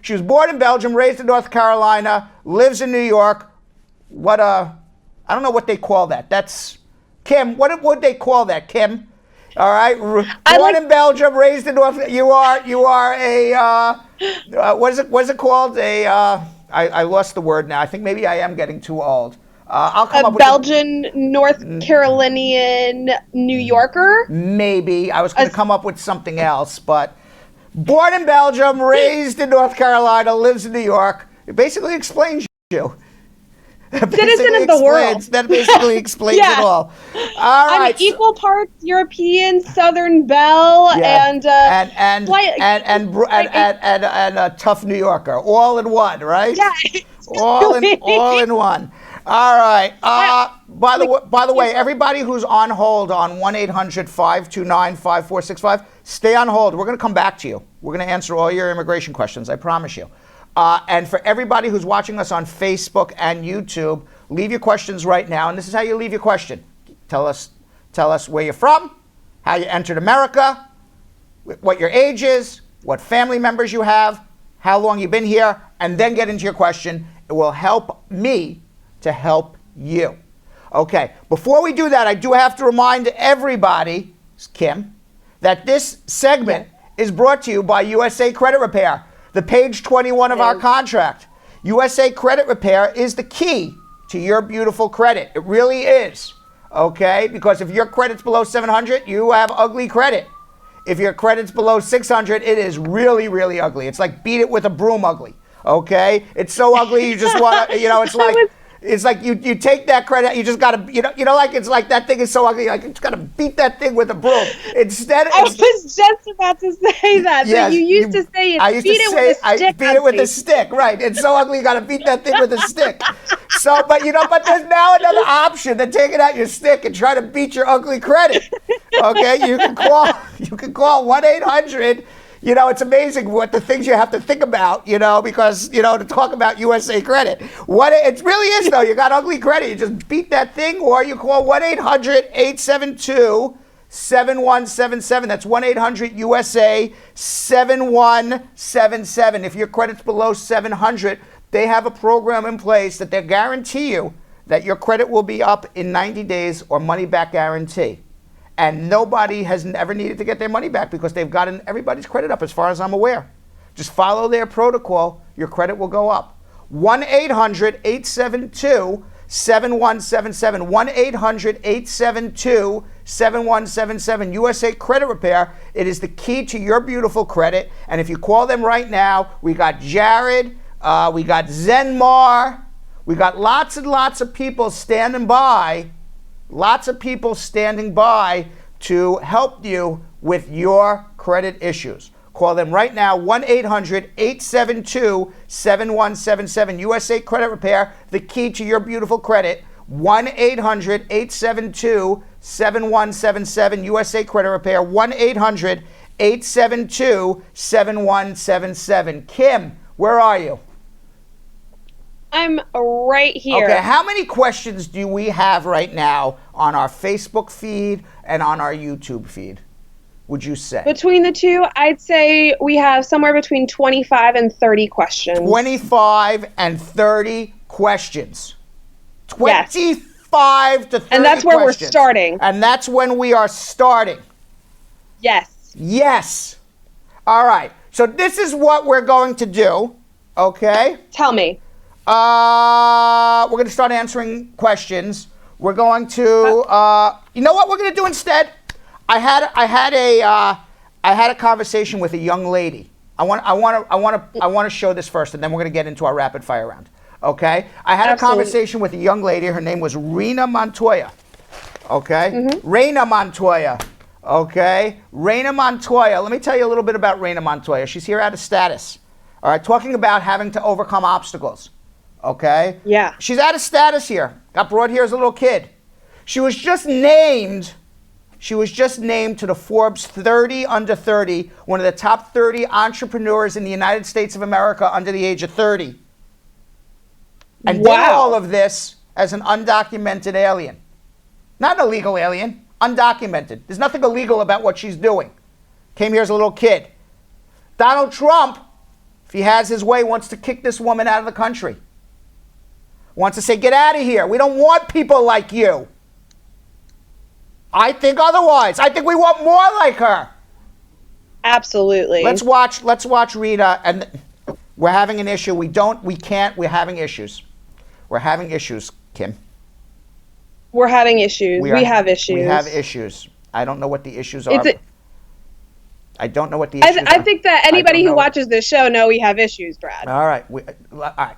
She was born in Belgium, raised in North Carolina, lives in New York. I don't know what they call that. That's Kim. What would they call that, Kim? All right, born in Belgium, raised in North. You are a what is it called? I lost the word now. I think maybe I am getting too old. I'll come up with Belgian, North Carolinian, New Yorker. Maybe I was going to come up with something else, but born in Belgium, raised in North Carolina, lives in New York. It basically explains you. Citizen of the world. That basically explains it all. All right. I'm equal parts European, Southern Belle, and a tough New Yorker, all in one, right? Yeah. all in one. All right. By the way, everybody who's on hold on 1-800-529-5465, stay on hold. We're going to come back to you. We're going to answer all your immigration questions. I promise you. And for everybody who's watching us on Facebook and YouTube, leave your questions right now. And this is how you leave your question. Tell us where you're from, how you entered America, what your age is, what family members you have, how long you've been here, and then get into your question. It will help me to help you. Okay, before we do that, I do have to remind everybody, Kim, that this segment is brought to you by USA Credit Repair. The page 21 of our contract. USA Credit Repair is the key to your beautiful credit. It really is, okay? Because if your credit's below 700, you have ugly credit. If your credit's below 600, it is really, really ugly. It's like beat it with a broom ugly, okay? It's so ugly you just want to, it's like you take that credit, you just got to, like it's like that thing is so ugly, like you just got to beat that thing with a broom. Instead, I was just about to say that. Yes, you used to say it. Beat it with a stick, right? It's so ugly, you got to beat that thing with a stick. So, but there's now another option than taking out your stick and try to beat your ugly credit. Okay, you can call 1-800. It's amazing what the things you have to think about, because, to talk about USA Credit. It really is, though. You got ugly credit. You just beat that thing, or you call 1-800-872-7177. That's 1-800-USA-7177. If your credit's below 700, they have a program in place that they guarantee you that your credit will be up in 90 days or money back guarantee. And nobody has ever needed to get their money back because they've gotten everybody's credit up as far as I'm aware. Just follow their protocol, your credit will go up. 1-800-872-7177. 1-800-872-7177. USA Credit Repair. It is the key to your beautiful credit. And if you call them right now, we got Jared, we got Zenmar, we got lots and lots of people standing by. Lots of people standing by to help you with your credit issues. Call them right now, 1-800-872-7177. USA Credit Repair, the key to your beautiful credit. 1-800-872-7177. USA Credit Repair, 1-800-872-7177. Kim, where are you? I'm right here. Okay, how many questions do we have right now on our Facebook feed and on our YouTube feed, would you say? Between the two, I'd say we have somewhere between 25 and 30 questions. 25 and 30 questions. 25 to 30 And that's where questions. We're starting. And that's when we are starting. Yes. Yes. All right. So this is what we're going to do, okay? Tell me. We're going to start answering questions. We're going to, you know what we're going to do instead? I had a conversation with a young lady. I want to show this first, and then we're going to get into our rapid fire round. Okay? I had a conversation with a young lady. Her name was Rena Montoya. Okay? Mm-hmm. Rena Montoya. Okay? Rena Montoya. Let me tell you a little bit about Rena Montoya. She's here out of status. All right? Talking about having to overcome obstacles. Okay? Yeah. She's out of status here. Got brought here as a little kid. She was just named to the Forbes 30 under 30, one of the top 30 entrepreneurs in the United States of America under the age of 30. And did all of this as an undocumented alien. Not an illegal alien, undocumented. There's nothing illegal about what she's doing. Came here as a little kid. Donald Trump if he has his way, wants to kick this woman out of the country. Wants to say, get out of here. We don't want people like you. I think otherwise. I think we want more like her. Absolutely. Let's watch Rita, and we're having an issue. We're having issues. We're having issues, Kim. We're having issues. We have issues. We have issues. I don't know what the issues are. I don't know what the issues are. I think that anybody who watches this show know we have issues, Brad. All right. All right.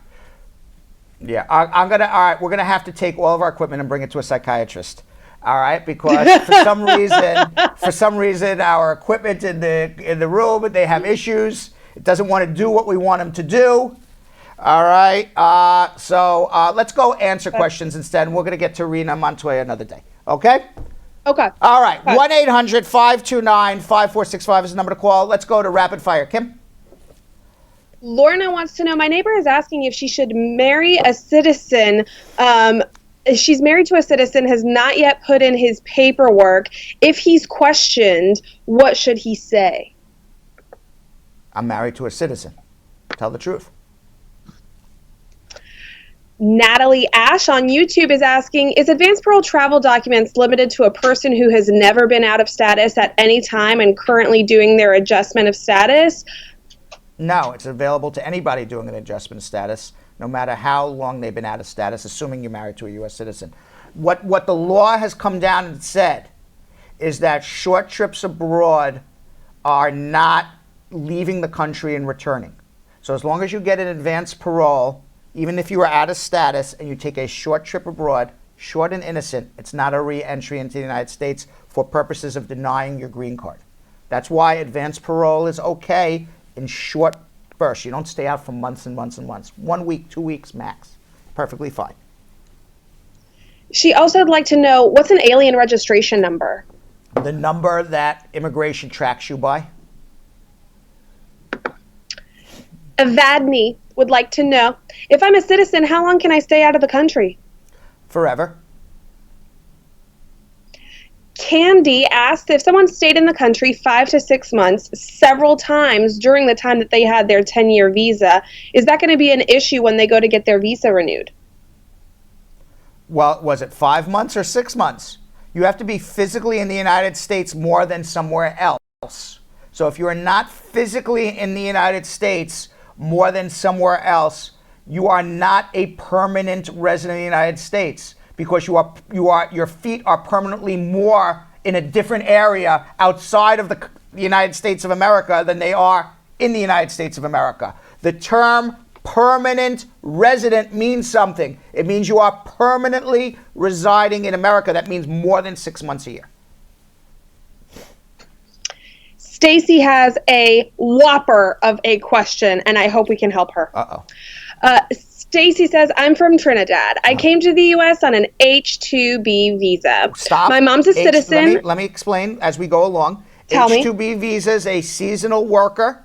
Yeah, all right, we're gonna have to take all of our equipment and bring it to a psychiatrist. All right, because for some reason, our equipment in the room, they have issues. It doesn't want to do what we want them to do. All right, so let's go answer questions instead. And we're gonna get to Rena Montoya another day. Okay. Okay. All right. 1-800-529-5465 is the number to call. Let's go to rapid fire. Kim. Lorna wants to know, my neighbor is asking if she should marry a citizen. She's married to a citizen, has not yet put in his paperwork. If he's questioned, what should he say? I'm married to a citizen. Tell the truth. Natalie Ash on YouTube is asking, is advance parole travel documents limited to a person who has never been out of status at any time and currently doing their adjustment of status? No, it's available to anybody doing an adjustment of status, no matter how long they've been out of status, assuming you're married to a U.S. citizen. What the law has come down and said is that short trips abroad are not leaving the country and returning. So as long as you get an advance parole, even if you are out of status and you take a short trip abroad, short and innocent, it's not a re-entry into the United States for purposes of denying your green card. That's why advance parole is okay in short bursts. You don't stay out for months and months and months. 1 week, 2 weeks max. Perfectly fine. She also would like to know, what's an alien registration number? The number that immigration tracks you by. Evadne would like to know, if I'm a citizen, how long can I stay out of the country? Forever. Candy asked if someone stayed in the country 5 to 6 months several times during the time that they had their 10-year visa, is that going to be an issue when they go to get their visa renewed? Well, was it 5 months or 6 months? You have to be physically in the United States more than somewhere else. So if you are not physically in the United States more than somewhere else, you are not a permanent resident of the United States, because your feet are permanently more in a different area outside of the United States of America than they are in the United States of America. The term permanent resident means something. It means you are permanently residing in America. That means more than 6 months a year. Stacy has a whopper of a question, and I hope we can help her. Stacy says, I'm from Trinidad. I came to the U.S. on an H-2B visa. Stop. My mom's a citizen. Let me explain as we go along. Tell me. H-2B visa is a seasonal worker.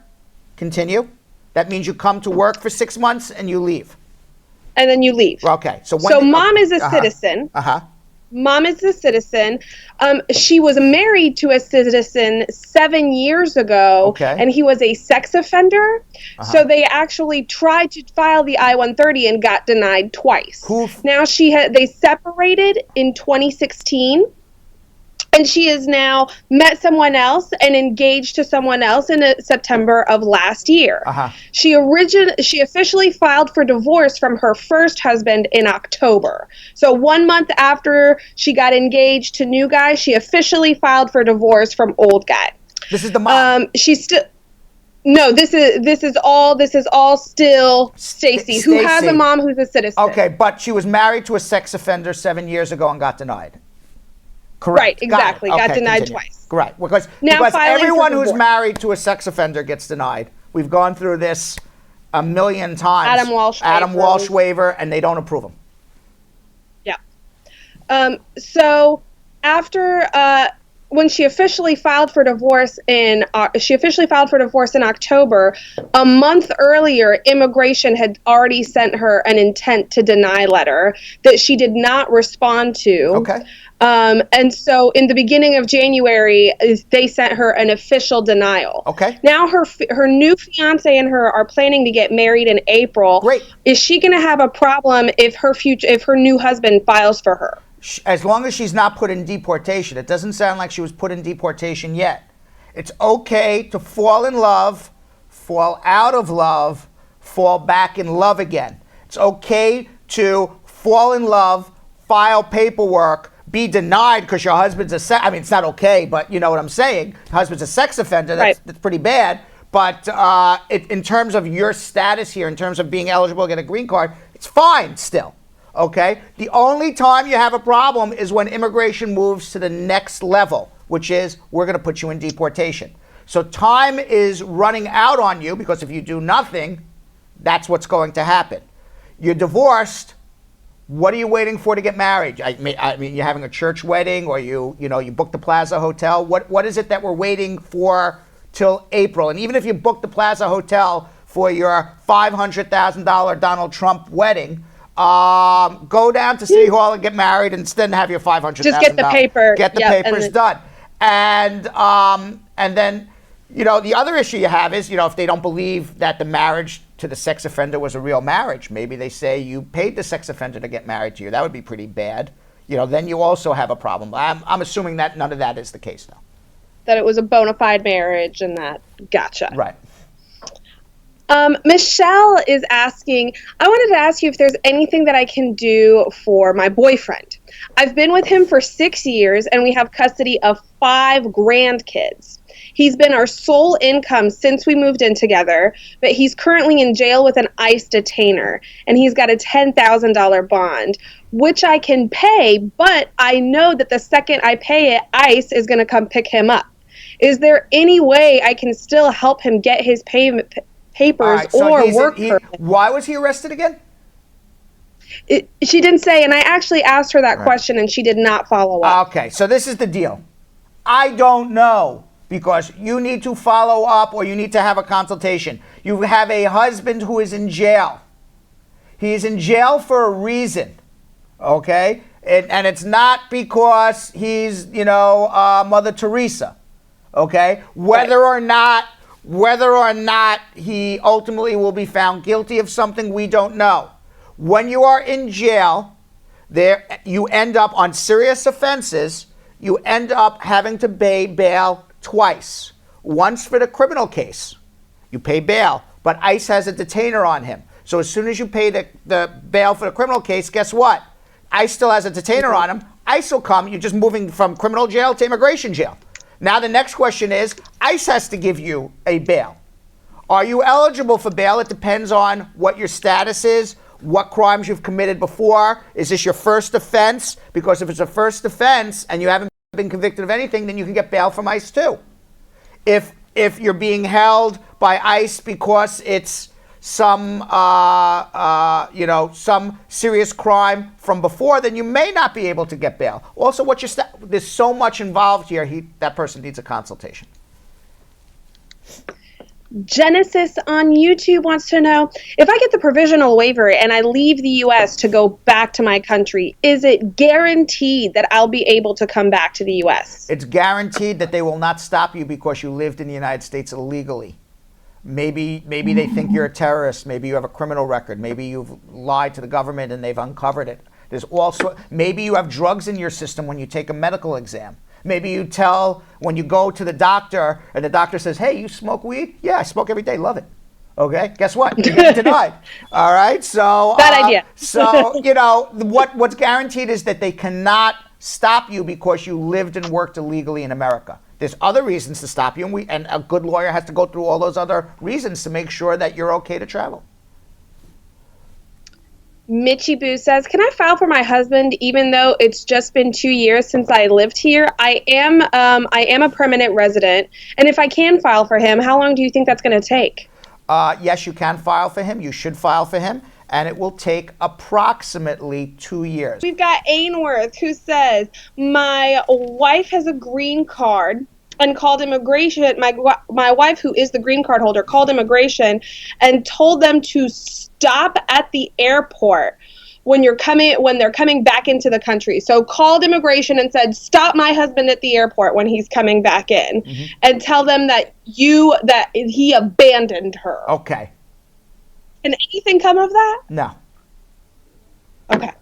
Continue. That means you come to work for 6 months and you leave. And then you leave. Okay. So mom is a citizen. Mom is a citizen. She was married to a citizen 7 years ago, and he was a sex offender. So they actually tried to file the I-130 and got denied twice. Now they separated in 2016. And she has now met someone else and engaged to someone else in September of last year. She officially filed for divorce from her first husband in October. So 1 month after she got engaged to new guy, she officially filed for divorce from old guy. This is the mom. She's still. No, this is all still Stacy, who has a mom who's a citizen. Okay, but she was married to a sex offender 7 years ago and got denied. Correct. Right, exactly. Got denied twice. Right, because everyone who's married to a sex offender gets denied. We've gone through this a million times. Adam Walsh waiver, and they don't approve them. Yeah. So after when she officially filed for divorce in October, a month earlier, immigration had already sent her an intent to deny letter that she did not respond to. And so in the beginning of January, they sent her an official denial. Okay. Now her new fiance and her are planning to get married in April. Great. Is she going to have a problem if her new husband files for her? As long as she's not put in deportation. It doesn't sound like she was put in deportation yet. It's okay to fall in love, fall out of love, fall back in love again. It's okay to fall in love, file paperwork, be denied because your husband's it's not okay, but you know what I'm saying. Husband's a sex offender. That's pretty bad. But in terms of your status here, in terms of being eligible to get a green card, it's fine still. Okay? The only time you have a problem is when immigration moves to the next level, which is we're going to put you in deportation. So time is running out on you because if you do nothing, that's what's going to happen. You're divorced. What are you waiting for to get married? I mean, you're having a church wedding, or you booked the Plaza Hotel. What is it that we're waiting for till April? And even if you booked the Plaza Hotel for your $500,000 Donald Trump wedding, go down to City Hall and get married, and then have your $500,000. Just get the paper. Get the papers done, and then the other issue you have is if they don't believe that the marriage to the sex offender was a real marriage. Maybe they say you paid the sex offender to get married to you. That would be pretty bad. Then you also have a problem. I'm assuming that none of that is the case, though. That it was a bona fide marriage and that. Gotcha. Right. Michelle is asking, I wanted to ask you if there's anything that I can do for my boyfriend. I've been with him for 6 years and we have custody of 5 grandkids. He's been our sole income since we moved in together, but he's currently in jail with an ICE detainer, and he's got a $10,000 bond, which I can pay, but I know that the second I pay it, ICE is going to come pick him up. Is there any way I can still help him get his papers right, so or work for him? Why was he arrested again? She didn't say, and I actually asked her that question, and she did not follow up. Okay, so this is the deal. I don't know. Because you need to follow up or you need to have a consultation. You have a husband who is in jail. He is in jail for a reason, okay? And it's not because he's, Mother Teresa, okay? Whether or not he ultimately will be found guilty of something, we don't know. When you are in jail, you end up on serious offenses. You end up having to pay bail twice. Once for the criminal case, you pay bail, but ICE has a detainer on him. So as soon as you pay the bail for the criminal case, guess what? ICE still has a detainer on him. ICE will come. You're just moving from criminal jail to immigration jail. Now the next question is, ICE has to give you a bail. Are you eligible for bail? It depends on what your status is, what crimes you've committed before. Is this your first offense? Because if it's a first offense and you haven't been convicted of anything, then you can get bail from ICE too. If you're being held by ICE because it's some serious crime from before, then you may not be able to get bail. Also, there's so much involved here. That person needs a consultation. Genesis on YouTube wants to know, if I get the provisional waiver and I leave the U.S. to go back to my country, is it guaranteed that I'll be able to come back to the U.S.? It's guaranteed that they will not stop you because you lived in the United States illegally. Maybe they think you're a terrorist. Maybe you have a criminal record. Maybe you've lied to the government and they've uncovered it. Maybe you have drugs in your system when you take a medical exam. Maybe you tell when you go to the doctor and the doctor says, hey, you smoke weed? Yeah, I smoke every day. Love it. Okay, guess what? You're getting denied. All right, so bad idea. So what's guaranteed is that they cannot stop you because you lived and worked illegally in America. There's other reasons to stop you, and a good lawyer has to go through all those other reasons to make sure that you're okay to travel. Mitchie Boo says, can I file for my husband even though it's just been 2 years since I lived here? I am a permanent resident, and if I can file for him, how long do you think that's going to take? Yes, you can file for him. You should file for him, and it will take approximately 2 years. We've got Ainsworth who says, my wife has a green card and called immigration. My wife, who is the green card holder, called immigration and told them to stop at the airport. when they're coming back into the country. So called immigration and said, stop my husband at the airport when he's coming back in, and tell them that he abandoned her. Okay. Can anything come of that? No. Okay.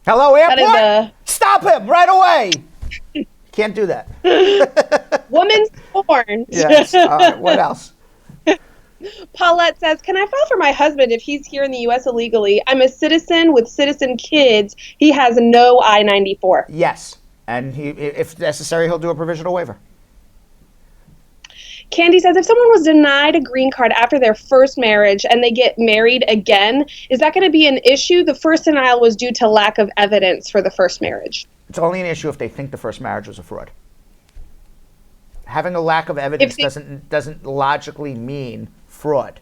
Hello, airport? Stop him right away. Can't do that. Woman scorned. Yes. All right. What else? Paulette says, can I file for my husband if he's here in the U.S. illegally? I'm a citizen with citizen kids. He has no I-94. Yes. And if necessary, he'll do a provisional waiver. Candy says, if someone was denied a green card after their first marriage and they get married again, is that going to be an issue? The first denial was due to lack of evidence for the first marriage. It's only an issue if they think the first marriage was a fraud. Having a lack of evidence doesn't logically mean fraud.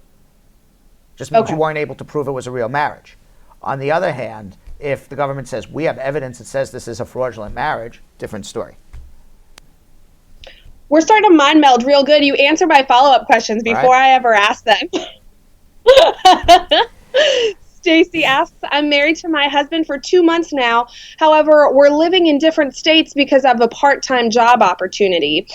Just means you weren't able to prove it was a real marriage. On the other hand, if the government says, we have evidence that says this is a fraudulent marriage, different story. We're starting to mind meld real good. You answer my follow-up questions before I ever ask them. Stacy asks, I'm married to my husband for 2 months now. However, we're living in different states because of a part-time job opportunity.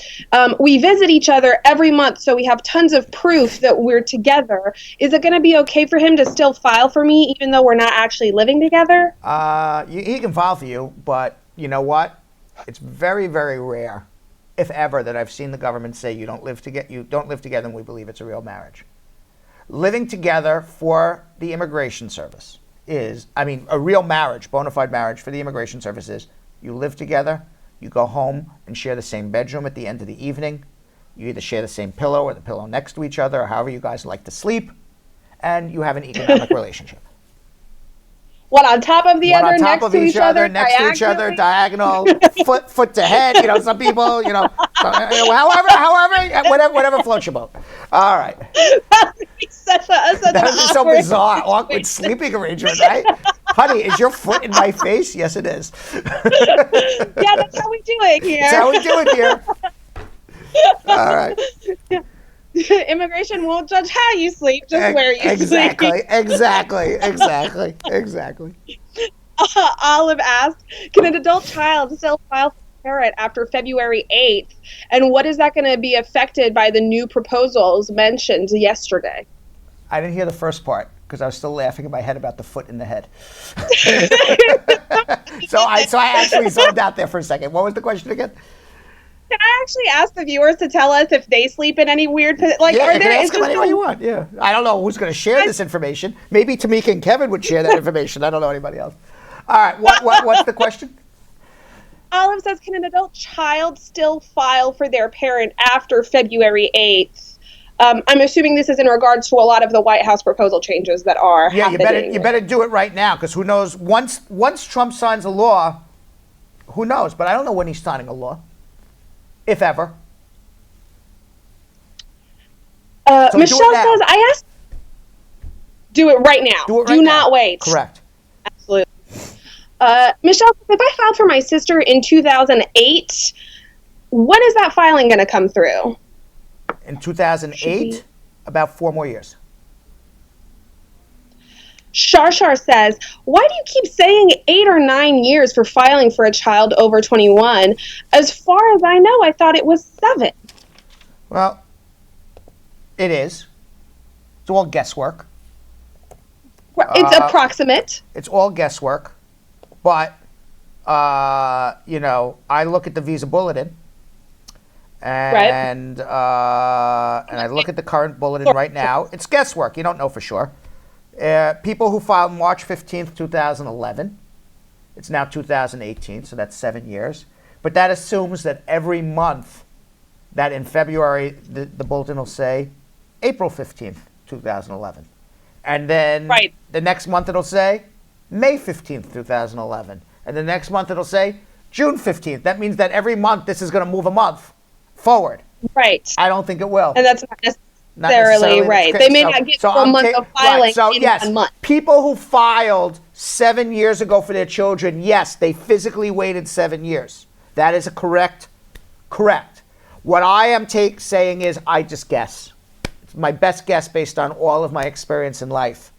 We visit each other every month, so we have tons of proof that we're together. Is it going to be okay for him to still file for me, even though we're not actually living together? He can file for you, but you know what? It's very, very rare, if ever, that I've seen the government say you don't live together and we believe it's a real marriage. Living together for the Immigration Service is, a real marriage, bona fide marriage for the Immigration Service is you live together, you go home and share the same bedroom at the end of the evening, you either share the same pillow or the pillow next to each other or however you guys like to sleep, and you have an economic relationship. One on top of the other, next to each other, diagonal, foot to head. Some people, whatever floats your boat. All right. That would be such so bizarre, awkward sleeping arrangement, right? Honey, is your foot in my face? Yes, it is. Yeah, that's how we do it here. That's how we do it here. All right. Immigration won't judge how you sleep, just where you sleep. Exactly. Olive asked, can an adult child still file for parent after February 8th? And what is that going to be affected by the new proposals mentioned yesterday? I didn't hear the first part because I was still laughing in my head about the foot in the head. So I actually zoned out there for a second. What was the question again? Can I actually ask the viewers to tell us if they sleep in any weird you can ask them any way you want. Yeah, I don't know who's going to share this information. Maybe Tamika and Kevin would share that information. I don't know anybody else. All right, what's the question? Olive says, can an adult child still file for their parent after February 8th? I'm assuming this is in regards to a lot of the White House proposal changes that are happening. You better do it right now, because who knows? Once Trump signs a law, who knows? But I don't know when he's signing a law. If ever. Michelle says, I asked. Do it right now. Do not wait. Correct. Absolutely. Michelle says, if I filed for my sister in 2008, when is that filing going to come through? In 2008, about 4 more years. Shar says, why do you keep saying 8 or 9 years for filing for a child over 21? As far as I know, I thought it was 7. Well, it is. It's all guesswork. It's approximate. It's all guesswork. But, I look at the visa bulletin. And I look at the current bulletin right now. It's guesswork. You don't know for sure. People who filed March 15th, 2011. It's now 2018, so that's 7 years. But that assumes that every month, that in February, the bulletin will say April 15th, 2011. And then the next month it'll say May 15th, 2011. And the next month it'll say June 15th. That means that every month this is going to move a month forward. Right. I don't think it will. And that's not necessarily right. They may not get a month of filing in 1 month. People who filed 7 years ago for their children, yes, they physically waited 7 years. That is correct. What I am saying is I just guess. It's my best guess based on all of my experience in life.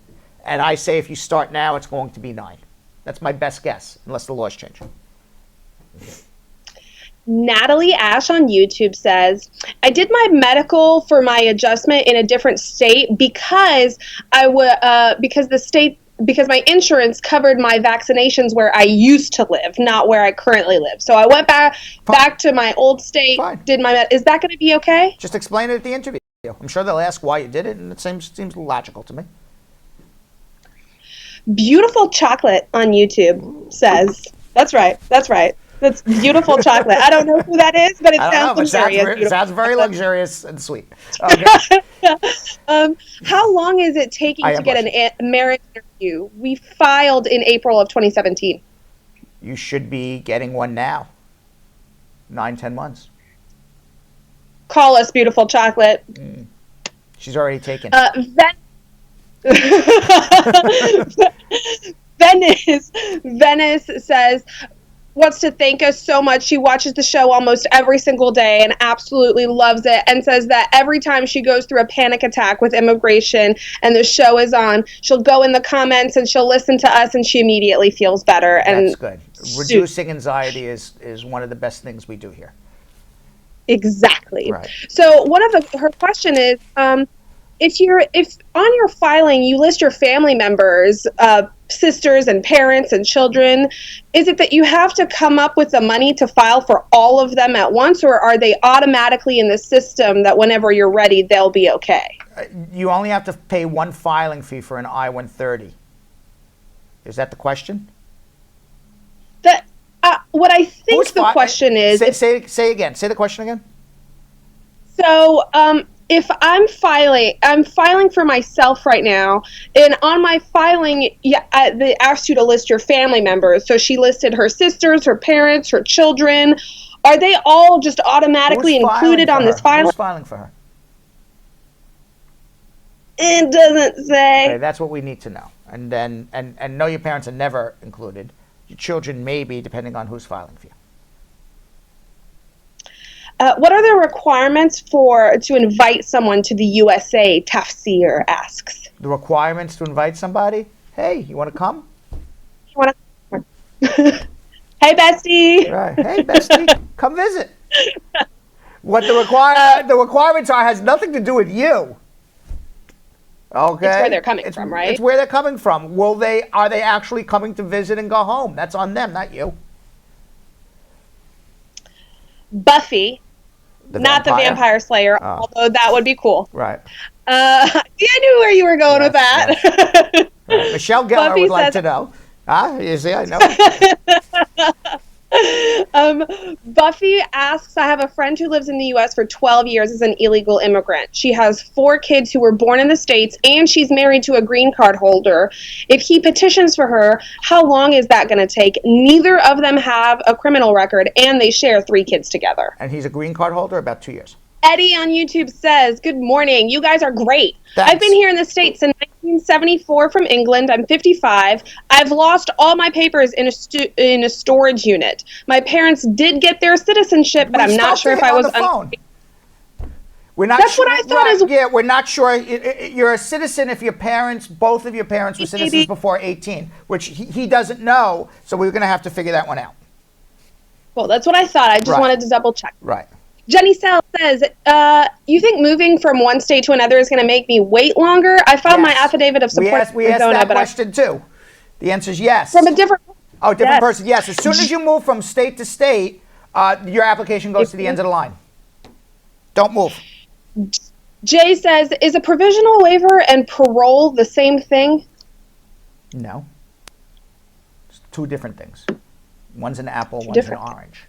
And I say if you start now, it's going to be 9. That's my best guess, unless the laws change. Natalie Ash on YouTube says, I did my medical for my adjustment in a different state because because my insurance covered my vaccinations where I used to live, not where I currently live. So I went back to my old state, did my is that going to be okay? Just explain it at the interview. I'm sure they'll ask why you did it, and it seems logical to me. Beautiful Chocolate on YouTube says, that's right. That's beautiful chocolate. I don't know who that is, but it sounds luxurious. It sounds very luxurious and sweet. Okay. How long is it taking to get an marriage interview? We filed in April of 2017. You should be getting one now. 9-10 months. Call us, Beautiful Chocolate. She's already taken. Venice says, wants to thank us so much. She watches the show almost every single day and absolutely loves it, and says that every time she goes through a panic attack with immigration and the show is on, she'll go in the comments and she'll listen to us and she immediately feels better. And that's good. Reducing anxiety is one of the best things we do here. Exactly. Right. So one of her question is, if on your filing you list your family members, sisters and parents and children, is it that you have to come up with the money to file for all of them at once, or are they automatically in the system that whenever you're ready, they'll be okay? You only have to pay one filing fee for an I-130. Is that the question? What I think the question is... Say again. Say the question again. So, if I'm filing for myself right now, and on my filing, they asked you to list your family members. So she listed her sisters, her parents, her children. Are they all just automatically included on this filing? Who's filing for her? It doesn't say. Okay, that's what we need to know. And then, and no, your parents are never included. Your children may be, depending on who's filing for you. What are the requirements to invite someone to the USA? Tafsir asks. The requirements to invite somebody? Hey, you want to come? Hey, bestie. Right. Hey, bestie, come visit. What the requirements are has nothing to do with you. Okay. It's where they're coming from, right? It's where they're coming from. Are they actually coming to visit and go home? That's on them, not you. Buffy, not the vampire slayer, although that would be cool. Right. I knew where you were going with that. Yes. Right. Michelle Gellar would like to know. You see, I know. Buffy asks, I have a friend who lives in the U.S. for 12 years as an illegal immigrant. She has 4 kids who were born in the States, and she's married to a green card holder. If he petitions for her, how long is that going to take? Neither of them have a criminal record, and they share 3 kids together. And he's a green card holder, about 2 years. Eddie on YouTube says, good morning. You guys are great. Thanks. I've been here in the States since 1974 from England. I'm 55. I've lost all my papers in a storage unit. My parents did get their citizenship, but I'm not sure if I was on the phone. We're not That's sure, what I thought as well. Yeah, we're not sure. You're a citizen if both of your parents were citizens before 18, which he doesn't know, so we're going to have to figure that one out. Well, that's what I thought. I just wanted to double check. Right. Jenny Sell says, you think moving from one state to another is going to make me wait longer? I filed my affidavit of support. We asked that question too. The answer is yes. From a different person, yes. As soon as you move from state to state, your application goes to the end of the line. Don't move. Jay says, is a provisional waiver and parole the same thing? No. It's 2 different things. One's an apple, one's an orange.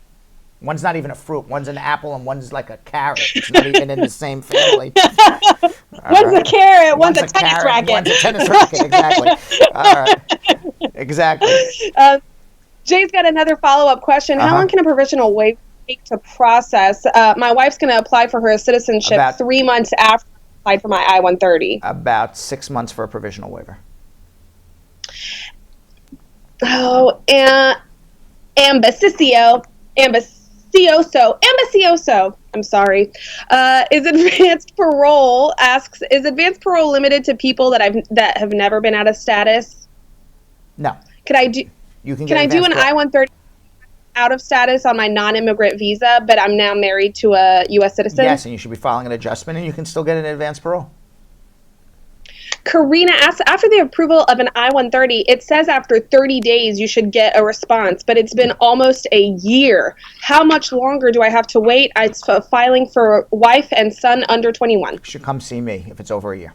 One's not even a fruit. One's an apple and one's like a carrot. It's not even in the same family. One's a carrot, one's a tennis racket. One's a tennis racket, exactly. All right. Exactly. Jay's got another follow-up question. How long can a provisional waiver take to process? My wife's going to apply for her citizenship 3 months after I applied for my I-130. About 6 months for a provisional waiver. Oh, and Ambicioso. I'm sorry. Is advanced parole asks, is advanced parole limited to people that have never been out of status? No. Can I do an I-130 out of status on my non-immigrant visa, but I'm now married to a U.S. citizen? Yes, and you should be filing an adjustment, and you can still get an advanced parole. Karina asks, after the approval of an I-130, it says after 30 days you should get a response, but it's been almost a year. How much longer do I have to wait? I'm filing for wife and son under 21. You should come see me if it's over a year.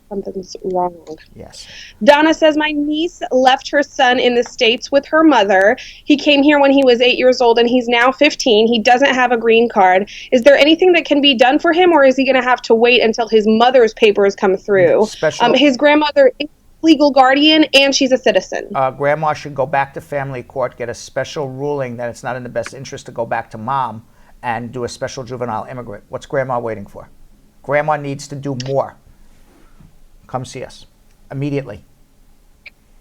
Something's wrong. Yes. Donna says, my niece left her son in the States with her mother. He came here when he was 8 years old and he's now 15. He doesn't have a green card. Is there anything that can be done for him, or is he going to have to wait until his mother's papers come through? His grandmother is legal guardian and she's a citizen. Grandma should go back to family court, get a special ruling that it's not in the best interest to go back to mom, and do a special juvenile immigrant. What's grandma waiting for? Grandma needs to do more. Come see us immediately.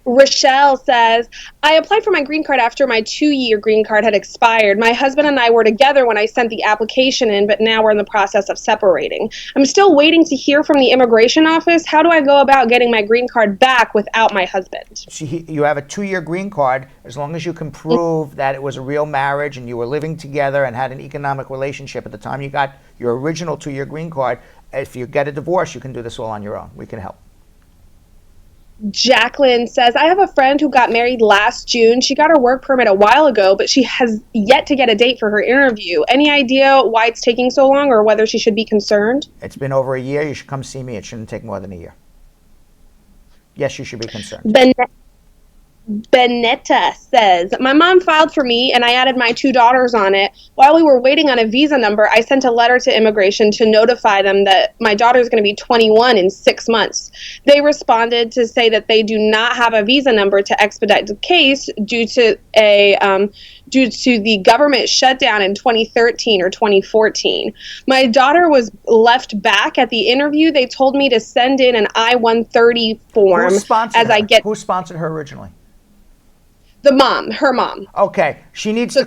Rochelle says, I applied for my green card after my 2-year green card had expired. My husband and I were together when I sent the application in, but now we're in the process of separating. I'm still waiting to hear from the immigration office. How do I go about getting my green card back without my husband? You have a 2-year green card as long as you can prove that it was a real marriage and you were living together and had an economic relationship at the time you got your original 2-year green card. If you get a divorce, you can do this all on your own. We can help. Jacqueline says, I have a friend who got married last June. She got her work permit a while ago, but she has yet to get a date for her interview. Any idea why it's taking so long, or whether she should be concerned? It's been over a year. You should come see me. It shouldn't take more than a year. Yes, you should be concerned. Benetta says, my mom filed for me and I added my 2 daughters on it. While we were waiting on a visa number, I sent a letter to immigration to notify them that my daughter is going to be 21 in 6 months. They responded to say that they do not have a visa number to expedite the case due to the government shutdown in 2013 or 2014. My daughter was left back at the interview. They told me to send in an I-130 form Who sponsored her originally? Her mom. Okay, she needs to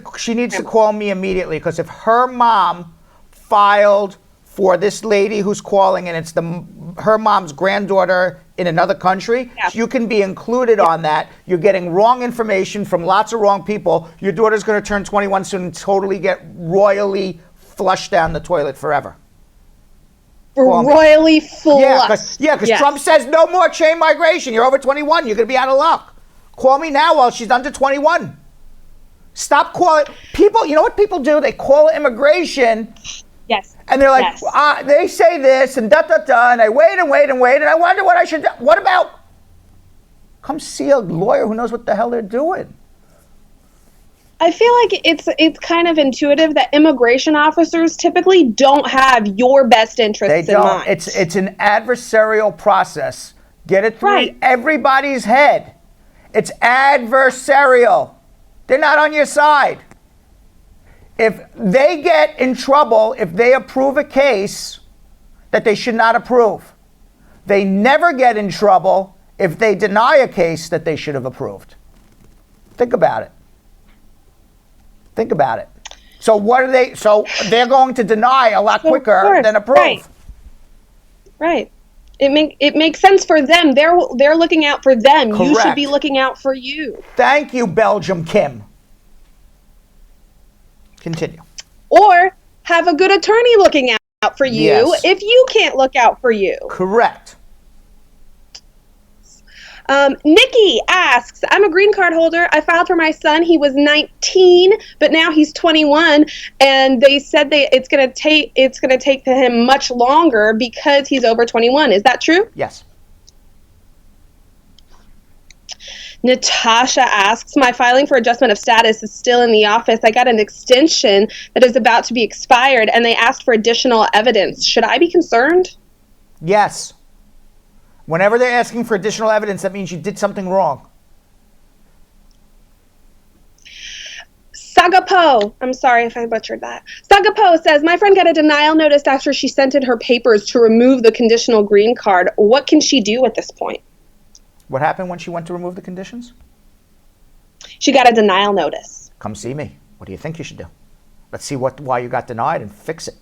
call me immediately, because if her mom filed for this lady who's calling and it's her mom's granddaughter in another country, you can be included on that. You're getting wrong information from lots of wrong people. Your daughter's going to turn 21 soon and totally get royally flushed down the toilet forever. Royally flushed. Yeah, because Trump says no more chain migration. You're over 21. You're going to be out of luck. Call me now while she's under 21. Stop calling people. You know what people do? They call immigration. Yes. And they're like, they say this and and I wait and wait and wait, and I wonder what I should do. What about? Come see a lawyer who knows what the hell they're doing. I feel like it's kind of intuitive that immigration officers typically don't have your best interests in mind. It's an adversarial process. Get it through everybody's head. It's adversarial. They're not on your side. If they get in trouble, if they approve a case that they should not approve, they never get in trouble if they deny a case that they should have approved. Think about it. Think about it. So what are they? So they're going to deny a lot quicker than approve. Right. It makes sense for them. They're looking out for them. Correct. You should be looking out for you. Thank you, Belgium Kim. Continue. Or have a good attorney looking out for you if you can't look out for you. Correct. Nikki asks, I'm a green card holder. I filed for my son. He was 19, but now he's 21, and they said it's going to take him much longer because he's over 21. Is that true? Yes. Natasha asks, my filing for adjustment of status is still in the office. I got an extension that is about to be expired, and they asked for additional evidence. Should I be concerned? Yes. Whenever they're asking for additional evidence, that means you did something wrong. Sagapo, I'm sorry if I butchered that. Sagapo says, my friend got a denial notice after she sent in her papers to remove the conditional green card. What can she do at this point? What happened when she went to remove the conditions? She got a denial notice. Come see me. What do you think you should do? Let's see why you got denied and fix it.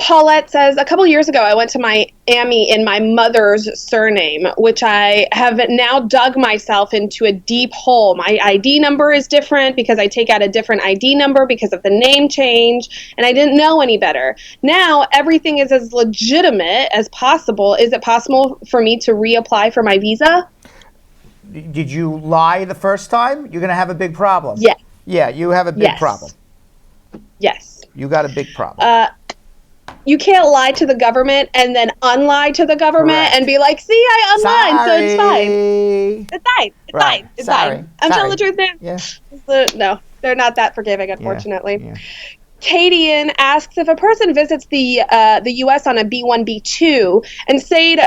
Paulette says, a couple years ago, I went to Miami in my mother's surname, which I have now dug myself into a deep hole. My ID number is different because I take out a different ID number because of the name change, and I didn't know any better. Now, everything is as legitimate as possible. Is it possible for me to reapply for my visa? Did you lie the first time? You're going to have a big problem. Yes. Yeah, you have a big problem. Yes. You got a big problem. You can't lie to the government and then unlie to the government. Correct. And be like, see, I unlied, so it's fine. It's fine. It's fine. It's fine. I'm telling the truth, man. Yeah. No, they're not that forgiving, unfortunately. Yeah. Kadian asks, if a person visits the U.S. on a B1, B2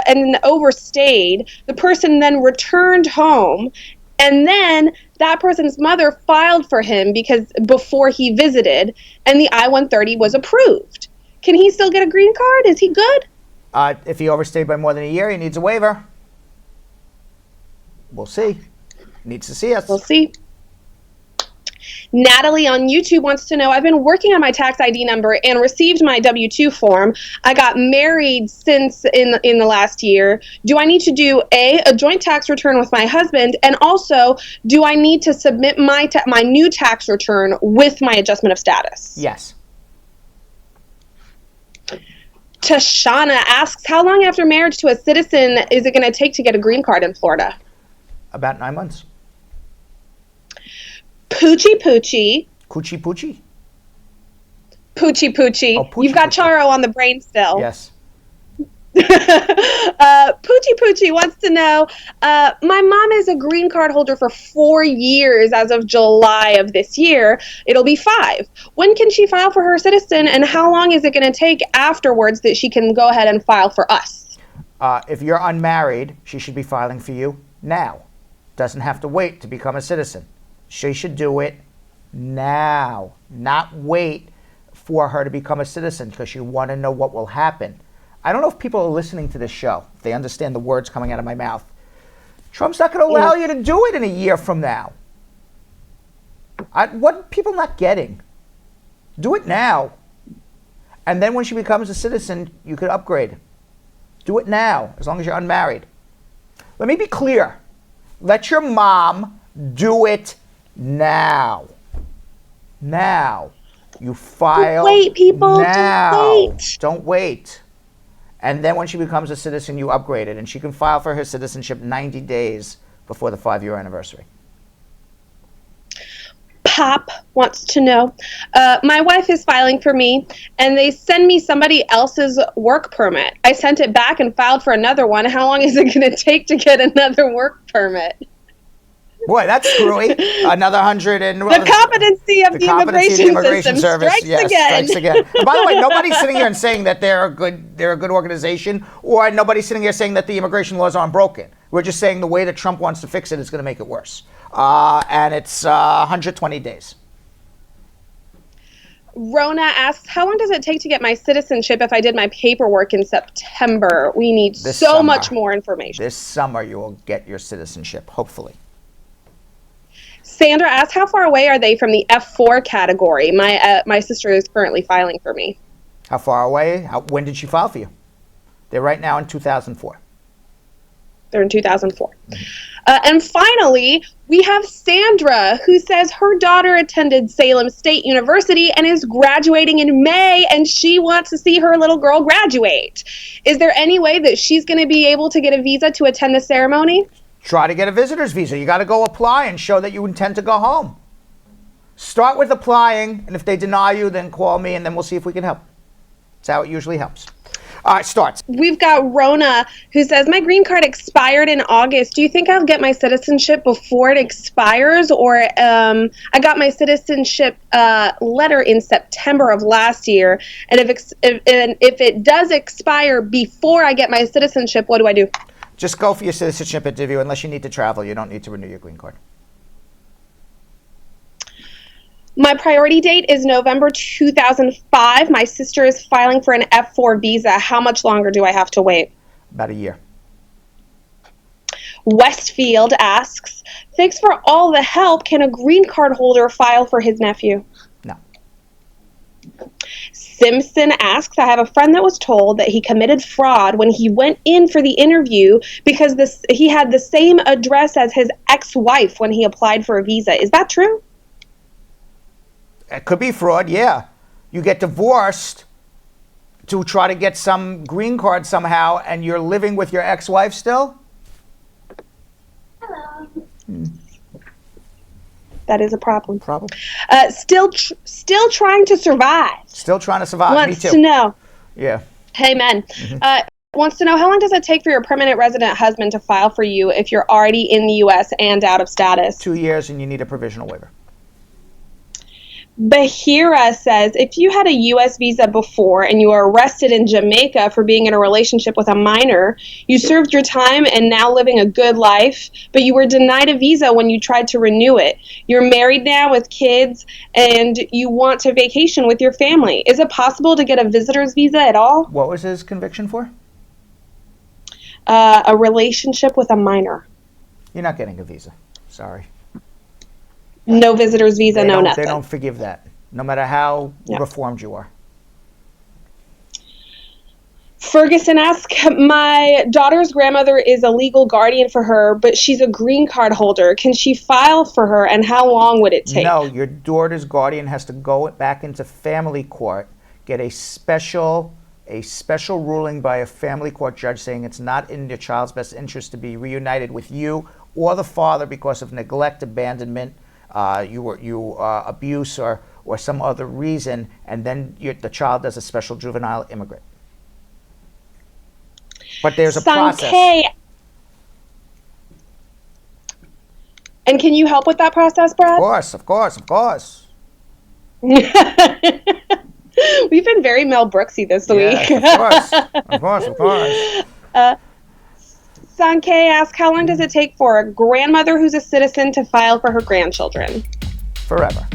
and overstayed, the person then returned home, and then that person's mother filed for him before he visited, and the I-130 was approved. Can he still get a green card? Is he good? If he overstayed by more than a year, he needs a waiver. We'll see. Needs to see us. We'll see. Natalie on YouTube wants to know, I've been working on my tax ID number and received my W-2 form. I got married since in the last year. Do I need to do a joint tax return with my husband? And also, do I need to submit my new tax return with my adjustment of status? Yes. Tashana asks, how long after marriage to a citizen is it going to take to get a green card in Florida? About 9 months. Poochie Poochie. Coochie Poochie? Poochie Poochie. Oh, Poochie. You've got Charo on the brain still. Yes. Poochie Poochie wants to know, my mom is a green card holder for 4 years as of July of this year. It'll be 5. When can she file for her citizen, and how long is it going to take afterwards that she can go ahead and file for us? If you're unmarried, she should be filing for you now. Doesn't have to wait to become a citizen. She should do it now, not wait for her to become a citizen because you want to know what will happen. I don't know if people are listening to this show, if they understand the words coming out of my mouth. Trump's not going to allow you to do it in a year from now. What are people not getting? Do it now. And then when she becomes a citizen, you could upgrade. Do it now, as long as you're unmarried. Let me be clear. Let your mom do it now. Now. You file. Don't wait, people. Now. Don't wait. Don't wait. And then when she becomes a citizen, you upgrade it. And she can file for her citizenship 90 days before the 5-year anniversary. Pop wants to know, my wife is filing for me, and they send me somebody else's work permit. I sent it back and filed for another one. How long is it going to take to get another work permit? Boy, that's screwy. Another 100 and... The competency of the immigration system strikes again. And by the way, nobody's sitting here and saying that they're a good organization, or nobody's sitting here saying that the immigration laws aren't broken. We're just saying the way that Trump wants to fix it is going to make it worse. And it's 120 days. Rona asks, how long does it take to get my citizenship if I did my paperwork in September? We need much more information. This summer you will get your citizenship, hopefully. Sandra asks, how far away are they from the F4 category? My sister is currently filing for me. How far away? When did she file for you? They're right now in 2004. They're in 2004. Mm-hmm. And finally, we have Sandra, who says her daughter attended Salem State University and is graduating in May, and she wants to see her little girl graduate. Is there any way that she's going to be able to get a visa to attend the ceremony? Try to get a visitor's visa. You got to go apply and show that you intend to go home. Start with applying, and if they deny you, then call me, and then we'll see if we can help. That's how it usually helps. All right, starts. We've got Rona, who says, my green card expired in August. Do you think I'll get my citizenship before it expires? Or I got my citizenship letter in September of last year, and if it does expire before I get my citizenship, what do I do? Just go for your citizenship interview. Unless you need to travel, you don't need to renew your green card. My priority date is November 2005. My sister is filing for an F4 visa. How much longer do I have to wait? About a year. Westfield asks, thanks for all the help. Can a green card holder file for his nephew? No. Simpson asks, I have a friend that was told that he committed fraud when he went in for the interview because he had the same address as his ex-wife when he applied for a visa. Is that true? It could be fraud, yeah. You get divorced to try to get some green card somehow, and you're living with your ex-wife still? Hello. That is a problem. Problem. Still trying to survive. Still trying to survive. Wants Me too. to know. Yeah. Amen. Wants to know, how long does it take for your permanent resident husband to file for you if you're already in the U.S. and out of status? 2 years, and you need a provisional waiver. Bahira says, if you had a U.S. visa before and you were arrested in Jamaica for being in a relationship with a minor, you served your time and now living a good life, but you were denied a visa when you tried to renew it. You're married now with kids and you want to vacation with your family. Is it possible to get a visitor's visa at all? What was his conviction for? A relationship with a minor. You're not getting a visa. Sorry. No visitor's visa, no nothing. They don't forgive that, no matter how reformed you are. Ferguson asks, my daughter's grandmother is a legal guardian for her, but she's a green card holder. Can she file for her, and how long would it take? No, your daughter's guardian has to go back into family court, get a special ruling by a family court judge saying it's not in your child's best interest to be reunited with you or the father because of neglect, abandonment, abuse or some other reason, and then the child does a special juvenile immigrant. But there's a process. And can you help with that process, Brad? Of course. We've been very Mel Brooksy this week. Of course. Sankei asks, how long does it take for a grandmother who's a citizen to file for her grandchildren? Forever.